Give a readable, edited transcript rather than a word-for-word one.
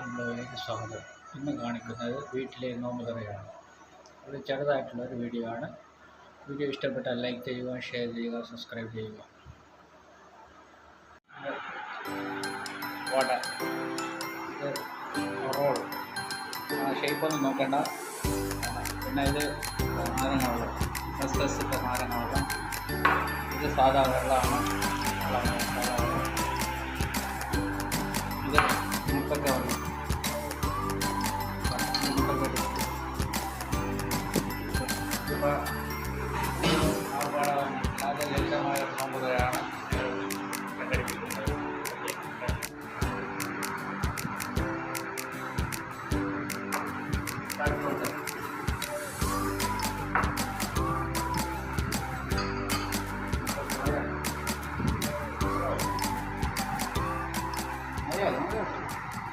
Online ബ്ലോഗിലേക്ക് സ്വാഗതം. ഇന്ന് കാണിക്കുന്നത് വീട്ടിലെ നോമ്പ് തുറയാണ്. ഒരു ചെറുതായിട്ടുള്ളൊരു വീഡിയോ ആണ്. വീഡിയോ ഇഷ്ടപ്പെട്ടാൽ ലൈക്ക് ചെയ്യുക, ഷെയർ ചെയ്യുക, സബ്സ്ക്രൈബ് ചെയ്യുക. വട, ഇത് റോൾ, ഷേപ്പൊന്നും നോക്കണ്ട. പിന്നെ ഇത് നാരങ്ങ വെള്ളം, ഇട്ട നാരങ്ങ വെള്ളം. ഇത് സാധാ വെള്ളമാണ്. സാധാ വെള്ളം. ഇത് മുട്ടക്ക വെള്ളം. ഇതിപ്പോൾ വളരെ ലളിതമായ നോമ്പുകയാണ് സംഘടിപ്പിക്കുന്നത്. Thank you.